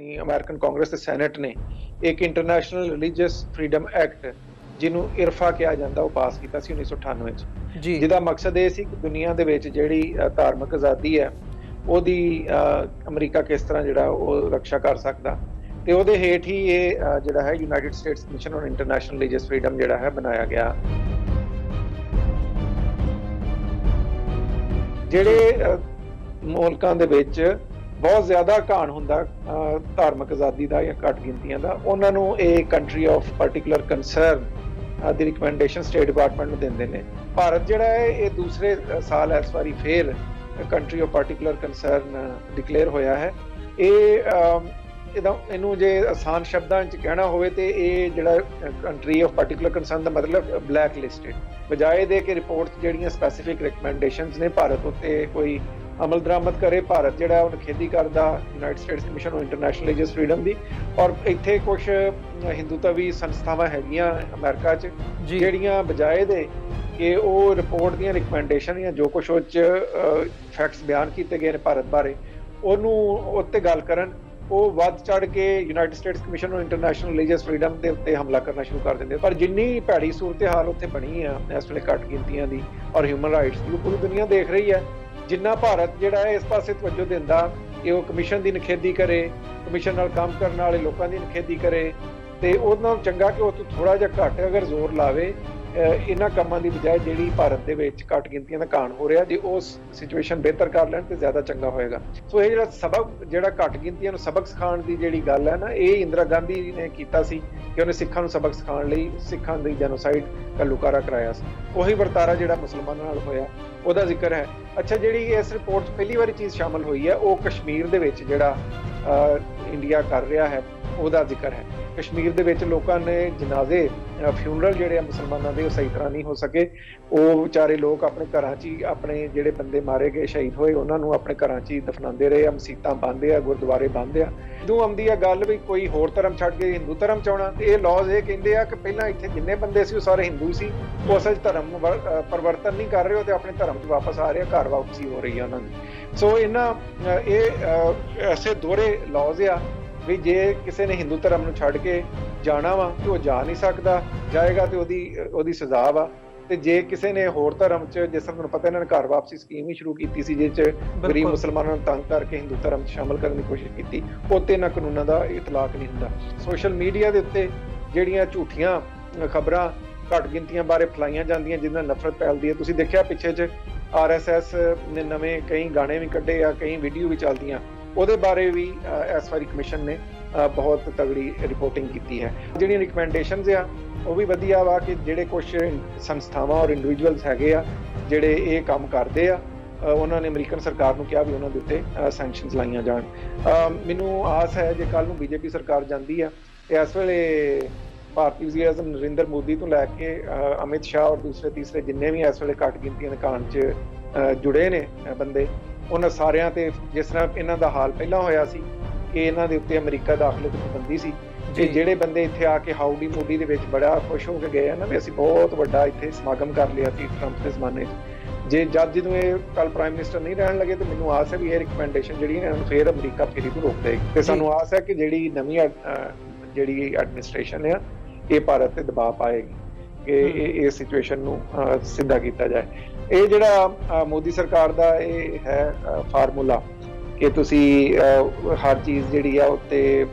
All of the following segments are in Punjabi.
यानी अमेरिकन कांग्रेस ते सैनेट ने एक इंटरनेशनल रिलीजियस फ्रीडम एक्ट ਜਿਹਨੂੰ ਇਰਫਾ ਕਿਹਾ ਜਾਂਦਾ ਉਹ ਪਾਸ ਕੀਤਾ ਸੀ 1998 ਚ, ਜੀ ਜਿਹਦਾ ਮਕਸਦ ਇਹ ਸੀ ਕਿ ਦੁਨੀਆ ਦੇ ਵਿੱਚ ਜਿਹੜੀ ਧਾਰਮਿਕ ਆਜ਼ਾਦੀ ਹੈ ਉਹਦੀ ਅਮਰੀਕਾ ਕਿਸ ਤਰ੍ਹਾਂ ਜਿਹੜਾ ਉਹ ਰੱਖਿਆ ਕਰ ਸਕਦਾ, ਤੇ ਉਹਦੇ ਹੇਠ ਹੀ ਇਹ ਜਿਹੜਾ ਹੈ United States Commission on International Religious freedom ਜਿਹੜਾ ਹੈ ਬਣਾਇਆ ਗਿਆ। ਜਿਹੜੇ ਮੁਲਕਾਂ ਦੇ ਵਿੱਚ ਬਹੁਤ ਜ਼ਿਆਦਾ ਘਾਣ ਹੁੰਦਾ ਧਾਰਮਿਕ ਆਜ਼ਾਦੀ ਦਾ ਜਾਂ ਘੱਟ ਗਿਣਤੀਆਂ ਦਾ, ਉਹਨਾਂ ਨੂੰ ਇਹ country of particular concern the recommendation state department ਨੂੰ ਦਿੰਦੇ ਨੇ। ਭਾਰਤ ਜਿਹੜਾ ਹੈ ਇਹ ਦੂਸਰੇ ਸਾਲ ਇਸ ਵਾਰੀ ਫੇਰ country of particular concern declare ਹੋਇਆ ਹੈ। ਇਹਨੂੰ ਜੇ ਆਸਾਨ ਸ਼ਬਦਾਂ 'ਚ ਕਹਿਣਾ ਹੋਵੇ ਤੇ ਇਹ ਜਿਹੜਾ ਕੰਟਰੀ ਆਫ ਪਾਰਟੀਕੂਲਰ ਕੰਸਰਨ ਦਾ ਮਤਲਬ ਬਲੈਕ ਲਿਸਟਡ, ਬਜਾਏ ਦੇ ਕਿ ਰਿਪੋਰਟ ਜਿਹੜੀਆਂ ਸਪੈਸੀਫਿਕ ਰਿਕਮੈਂਡੇਸ਼ਨਸ ਨੇ ਭਾਰਤ ਉੱਤੇ ਕੋਈ ਅਮਲ ਦਰਾਮਦ ਕਰੇ। ਭਾਰਤ ਜਿਹੜਾ ਉਹ ਨਿਖੇਧੀ ਕਰਦਾ United States Commission on International Religious freedom ਦੀ, ਔਰ ਇੱਥੇ ਕੁਝ ਹਿੰਦੂਤਵੀ ਸੰਸਥਾਵਾਂ ਹੈਗੀਆਂ ਅਮਰੀਕਾ 'ਚ ਜਿਹੜੀਆਂ ਬਜਾਏ ਦੇ ਕਿ ਉਹ ਰਿਪੋਰਟ ਦੀਆਂ ਰਿਕਮੈਂਡੇਸ਼ਨ ਜਾਂ ਜੋ ਕੁਛ ਉਹ 'ਚ ਫੈਕਟਸ ਬਿਆਨ ਕੀਤੇ ਗਏ ਨੇ ਭਾਰਤ ਬਾਰੇ ਉਹਨੂੰ ਉੱਤੇ ਗੱਲ ਕਰਨ, ਉਹ ਵੱਧ ਚੜ੍ਹ ਕੇ United States Commission on International Religious Freedom ਦੇ ਉੱਤੇ ਹਮਲਾ ਕਰਨਾ ਸ਼ੁਰੂ ਕਰ ਦਿੰਦੇ। ਪਰ ਜਿੰਨੀ ਭੈੜੀ ਸੂਰਤ ਹਾਲ ਉੱਥੇ ਬਣੀ ਆ ਇਸ ਵੇਲੇ ਘੱਟ ਗਿਣਤੀਆਂ ਦੀ ਔਰ ਹਿਊਮਨ ਰਾਈਟਸ ਦੀ, ਉਹ ਪੂਰੀ ਦੁਨੀਆ ਦੇਖ ਰਹੀ ਹੈ। ਜਿੰਨਾ ਭਾਰਤ ਜਿਹੜਾ ਹੈ ਇਸ ਪਾਸੇ ਤਵੱਜੋ ਦਿੰਦਾ ਕਿ ਉਹ ਕਮਿਸ਼ਨ ਦੀ ਨਿਖੇਧੀ ਕਰੇ, ਕਮਿਸ਼ਨ ਨਾਲ ਕੰਮ ਕਰਨ ਵਾਲੇ ਲੋਕਾਂ ਦੀ ਨਿਖੇਧੀ ਕਰੇ, ਤੇ ਉਹਦੇ ਨਾਲ ਚੰਗਾ ਕਿ ਉਹ ਤੋਂ ਥੋੜਾ ਜਿਹਾ ਘੱਟ ਅਗਰ ਜ਼ੋਰ ਲਾਵੇ ਇਹਨਾਂ ਕੰਮਾਂ ਦੀ ਬਜਾਏ ਜਿਹੜੀ ਭਾਰਤ ਦੇ ਵਿੱਚ ਘੱਟ ਗਿਣਤੀਆਂ ਦਾ ਘਾਣ ਹੋ ਰਿਹਾ, ਜੇ ਉਸ ਸਿਚੁਏਸ਼ਨ ਬਿਹਤਰ ਕਰ ਲੈਣ ਤੇ ਜ਼ਿਆਦਾ ਚੰਗਾ ਹੋਏਗਾ। ਸੋ ਇਹ ਜਿਹੜਾ ਸਬਕ ਜਿਹੜਾ ਘੱਟ ਗਿਣਤੀਆਂ ਨੂੰ ਸਬਕ ਸਿਖਾਉਣ ਦੀ ਜਿਹੜੀ ਗੱਲ ਹੈ ਨਾ, ਇਹ ਇੰਦਰਾ ਗਾਂਧੀ ਨੇ ਕੀਤਾ ਸੀ ਕਿ ਉਹਨੇ ਸਿੱਖਾਂ ਨੂੰ ਸਬਕ ਸਿਖਾਉਣ ਲਈ ਸਿੱਖਾਂ ਦੀ ਜੈਨੋਸਾਈਡ ਘੱਲੂਘਾਰਾ ਕਰਾਇਆ ਸੀ। ਉਹੀ ਵਰਤਾਰਾ ਜਿਹੜਾ ਮੁਸਲਮਾਨਾਂ ਨਾਲ ਹੋਇਆ ਉਹਦਾ ਜ਼ਿਕਰ ਹੈ। ਅੱਛਾ, ਜਿਹੜੀ ਇਸ ਰਿਪੋਰਟ 'ਚ ਪਹਿਲੀ ਵਾਰੀ ਚੀਜ਼ ਸ਼ਾਮਲ ਹੋਈ ਹੈ ਉਹ ਕਸ਼ਮੀਰ ਦੇ ਵਿੱਚ ਜਿਹੜਾ ਇੰਡੀਆ ਕਰ ਰਿਹਾ ਹੈ ਉਹਦਾ ਜ਼ਿਕਰ ਹੈ। ਕਸ਼ਮੀਰ ਦੇ ਵਿੱਚ ਲੋਕਾਂ ਨੇ ਜਨਾਜ਼ੇ ਫਿਊਨਰਲ ਜਿਹੜੇ ਆ ਮੁਸਲਮਾਨਾਂ ਦੇ ਉਹ ਸਹੀ ਤਰ੍ਹਾਂ ਨਹੀਂ ਹੋ ਸਕੇ। ਉਹ ਵਿਚਾਰੇ ਲੋਕ ਆਪਣੇ ਘਰਾਂ 'ਚ ਹੀ ਆਪਣੇ ਜਿਹੜੇ ਬੰਦੇ ਮਾਰੇ ਗਏ ਸ਼ਹੀਦ ਹੋਏ ਉਹਨਾਂ ਨੂੰ ਆਪਣੇ ਘਰਾਂ 'ਚ ਹੀ ਦਫਨਾਉਂਦੇ ਰਹੇ ਆ, ਮਸੀਤਾਂ ਬੰਦ ਆ, ਗੁਰਦੁਆਰੇ ਬੰਦ ਆ। ਜਦੋਂ ਆਉਂਦੀ ਆ ਗੱਲ ਵੀ ਕੋਈ ਹੋਰ ਧਰਮ ਛੱਡ ਕੇ ਹਿੰਦੂ ਧਰਮ 'ਚ ਆਉਣਾ, ਤੇ ਇਹ ਲਾਜ਼ ਇਹ ਕਹਿੰਦੇ ਆ ਕਿ ਪਹਿਲਾਂ ਇੱਥੇ ਜਿੰਨੇ ਬੰਦੇ ਸੀ ਉਹ ਸਾਰੇ ਹਿੰਦੂ ਸੀ, ਉਹ ਅਸਲ 'ਚ ਧਰਮ ਪਰਿਵਰਤਨ ਨਹੀਂ ਕਰ ਰਹੇ, ਉਹ ਤੇ ਆਪਣੇ ਧਰਮ 'ਚ ਵਾਪਸ ਆ ਰਹੇ ਆ, ਘਰ ਵਾਪਸੀ ਹੋ ਰਹੀ ਆ ਉਹਨਾਂ ਦੀ। ਸੋ ਇਹ ਐਸੇ ਦੋਹਰੇ ਲਾਜ਼ ਆ ਵੀ ਜੇ ਕਿਸੇ ਨੇ ਹਿੰਦੂ ਧਰਮ ਨੂੰ ਛੱਡ ਕੇ ਜਾਣਾ ਵਾ ਤੇ ਉਹ ਜਾ ਨਹੀਂ ਸਕਦਾ, ਜਾਏਗਾ ਤੇ ਉਹਦੀ ਸਜ਼ਾ ਵਾ। ਤੇ ਜੇ ਕਿਸੇ ਨੇ ਹੋਰ ਧਰਮ 'ਚ, ਜਿਸ ਤਰ੍ਹਾਂ ਤੁਹਾਨੂੰ ਪਤਾ ਇਹਨਾਂ ਨੇ ਘਰ ਵਾਪਸੀ ਸਕੀਮ ਹੀ ਸ਼ੁਰੂ ਕੀਤੀ ਸੀ ਜਿਸ 'ਚ ਗਰੀਬ ਮੁਸਲਮਾਨਾਂ ਨੂੰ ਤੰਗ ਕਰਕੇ ਹਿੰਦੂ ਧਰਮ 'ਚ ਸ਼ਾਮਲ ਕਰਨ ਦੀ ਕੋਸ਼ਿਸ਼ ਕੀਤੀ, ਉੱਤੇ ਇਹਨਾਂ ਕਾਨੂੰਨਾਂ ਦਾ ਇਤਲਾਕ ਨਹੀਂ ਹੁੰਦਾ। ਸੋਸ਼ਲ ਮੀਡੀਆ ਦੇ ਉੱਤੇ ਜਿਹੜੀਆਂ ਝੂਠੀਆਂ ਖਬਰਾਂ ਘੱਟ ਗਿਣਤੀਆਂ ਬਾਰੇ ਫੈਲਾਈਆਂ ਜਾਂਦੀਆਂ ਜਿਹਦੇ ਨਾਲ ਨਫ਼ਰਤ ਫੈਲਦੀ ਹੈ, ਤੁਸੀਂ ਦੇਖਿਆ ਪਿੱਛੇ 'ਚ RSS ਨੇ ਨਵੇਂ ਕਈ ਗਾਣੇ ਵੀ ਕੱਢੇ ਆ, ਕਈ ਵੀਡੀਓ ਵੀ ਚੱਲਦੀਆਂ, ਉਹਦੇ ਬਾਰੇ ਵੀ ਇਸ ਵਾਰੀ ਕਮਿਸ਼ਨ ਨੇ ਬਹੁਤ ਤਗੜੀ ਰਿਪੋਰਟਿੰਗ ਕੀਤੀ ਹੈ। ਜਿਹੜੀਆਂ ਰਿਕਮੈਂਡੇਸ਼ਨਸ ਆ ਉਹ ਵੀ ਵਧੀਆ ਵਾ ਕਿ ਜਿਹੜੇ ਕੁਝ ਸੰਸਥਾਵਾਂ ਔਰ ਇੰਡੀਵਿਜੂਅਲਸ ਹੈਗੇ ਆ ਜਿਹੜੇ ਇਹ ਕੰਮ ਕਰਦੇ ਆ, ਉਹਨਾਂ ਨੇ ਅਮਰੀਕਨ ਸਰਕਾਰ ਨੂੰ ਕਿਹਾ ਵੀ ਉਹਨਾਂ ਦੇ ਉੱਤੇ ਸੈਂਕਸ਼ਨਸ ਲਾਈਆਂ ਜਾਣ। ਮੈਨੂੰ ਆਸ ਹੈ ਜੇ ਕੱਲ੍ਹ ਨੂੰ BJP ਸਰਕਾਰ ਜਾਂਦੀ ਆ ਤੇ ਇਸ ਵੇਲੇ ਭਾਰਤੀ ਵਜ਼ੀਰ ਆਜ਼ਮ ਨਰਿੰਦਰ ਮੋਦੀ ਤੋਂ ਲੈ ਕੇ ਅਮਿਤ ਸ਼ਾਹ ਔਰ ਦੂਸਰੇ ਤੀਸਰੇ ਜਿੰਨੇ ਵੀ ਇਸ ਵੇਲੇ ਘੱਟ ਗਿਣਤੀਆਂ ਦੇ ਘਾਣ 'ਚ ਜੁੜੇ ਨੇ ਬੰਦੇ, ਉਹਨਾਂ ਸਾਰਿਆਂ ਤੇ ਜਿਸ ਤਰ੍ਹਾਂ ਇਹਨਾਂ ਦਾ ਹਾਲ ਪਹਿਲਾਂ ਹੋਇਆ ਸੀ ਕਿ ਇਹਨਾਂ ਦੇ ਉੱਤੇ ਅਮਰੀਕਾ ਦਾਖਲੇ ਦੀ ਪਾਬੰਦੀ ਸੀ, ਤੇ ਜਿਹੜੇ ਬੰਦੇ ਇੱਥੇ ਆ ਕੇ ਹਾਊਡੀ ਮੋਡੀ ਦੇ ਵਿੱਚ ਬੜਾ ਖੁਸ਼ ਹੋ ਕੇ ਗਏ ਆ ਨਾ ਵੀ ਅਸੀਂ ਬਹੁਤ ਵੱਡਾ ਇੱਥੇ ਸਮਾਗਮ ਕਰ ਲਿਆ ਸੀ ਟਰੰਪ ਦੇ ਜ਼ਮਾਨੇ 'ਚ, ਜਦੋਂ ਇਹ ਕੱਲ ਪ੍ਰਾਈਮ ਮਿਨਿਸਟਰ ਨਹੀਂ ਰਹਿਣ ਲੱਗੇ ਤੇ ਮੈਨੂੰ ਆਸ ਹੈ ਵੀ ਇਹ ਰਿਕਮੈਂਡੇਸ਼ਨ ਜਿਹੜੀ ਇਹਨਾਂ ਨੂੰ ਫੇਰ ਅਮਰੀਕਾ ਫੇਰੀ ਤੋਂ ਰੋਕ ਦੇਗੀ। ਤੇ ਸਾਨੂੰ ਆਸ ਹੈ ਕਿ ਜਿਹੜੀ ਨਵੀਂ ਜਿਹੜੀ ਐਡਮਿਨਿਸਟ੍ਰੇਸ਼ਨ ਆ ਇਹ ਭਾਰਤ ਤੇ ਦਬਾਅ ਪਾਏਗੀ ਕਿ ਇਹ ਸਿਚੁਏਸ਼ਨ ਨੂੰ ਸਿੱਧਾ ਕੀਤਾ ਜਾਏ। ਇਹ ਜਿਹੜਾ ਮੋਦੀ ਸਰਕਾਰ ਦਾ ਇਹ ਹੈ ਫਾਰਮੂਲਾ ਕਿ ਤੁਸੀਂ ਹਰ ਚੀਜ਼ ਜਿਹੜੀ ਆ ਉੱਤੇ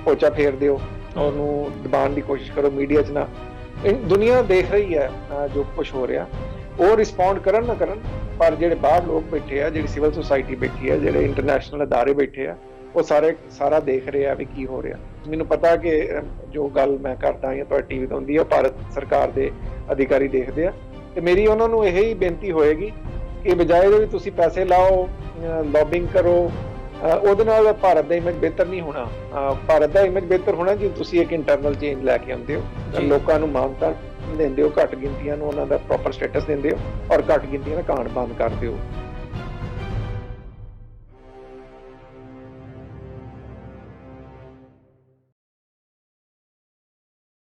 ਪੋਚਾ ਫੇਰ ਦਿਓ, ਉਹਨੂੰ ਦਬਾਉਣ ਦੀ ਕੋਸ਼ਿਸ਼ ਕਰੋ ਮੀਡੀਆ 'ਚ ਨਾ। ਦੁਨੀਆ ਦੇਖ ਰਹੀ ਹੈ ਜੋ ਕੁਛ ਹੋ ਰਿਹਾ, ਉਹ ਰਿਸਪੌਂਡ ਕਰਨ ਨਾ ਕਰਨ, ਪਰ ਜਿਹੜੇ ਬਾਹਰ ਲੋਕ ਬੈਠੇ ਆ, ਜਿਹੜੀ ਸਿਵਲ ਸੁਸਾਇਟੀ ਬੈਠੀ ਆ, ਜਿਹੜੇ ਇੰਟਰਨੈਸ਼ਨਲ ਅਦਾਰੇ ਬੈਠੇ ਆ, ਉਹ ਸਾਰਾ ਦੇਖ ਰਹੇ ਆ ਵੀ ਕੀ ਹੋ ਰਿਹਾ। ਮੈਨੂੰ ਪਤਾ ਕਿ ਜੋ ਗੱਲ ਮੈਂ ਕਰਦਾ ਜਾਂ ਤੁਹਾਡੀ ਟੀਵੀ ਤੋਂ ਹੁੰਦੀ ਆ ਭਾਰਤ ਸਰਕਾਰ ਦੇ ਅਧਿਕਾਰੀ ਦੇਖਦੇ ਆ, ਤੇ ਮੇਰੀ ਉਹਨਾਂ ਨੂੰ ਇਹੀ ਬੇਨਤੀ ਹੋਏਗੀ ਕਿ ਬਜਾਏ ਦੇ ਵੀ ਤੁਸੀਂ ਪੈਸੇ ਲਾਓ, ਲੌਬਿੰਗ ਕਰੋ, ਉਹਦੇ ਨਾਲ ਭਾਰਤ ਦਾ ਇਮੇਜ ਬਿਹਤਰ ਨਹੀਂ ਹੋਣਾ। ਭਾਰਤ ਦਾ ਇਮੇਜ ਬਿਹਤਰ ਹੋਣਾ ਜੇ ਤੁਸੀਂ ਇੱਕ ਇੰਟਰਨਲ ਚੇਂਜ ਲੈ ਕੇ ਆਉਂਦੇ ਹੋ, ਲੋਕਾਂ ਨੂੰ ਮਾਨਤਾ ਦਿੰਦੇ ਹੋ, ਘੱਟ ਗਿਣਤੀਆਂ ਨੂੰ ਉਹਨਾਂ ਦਾ ਪ੍ਰੋਪਰ ਸਟੇਟਸ ਦਿੰਦੇ ਹੋ, ਔਰ ਘੱਟ ਗਿਣਤੀਆਂ ਦਾ ਘਾਣ ਬੰਦ ਕਰਦੇ ਹੋ।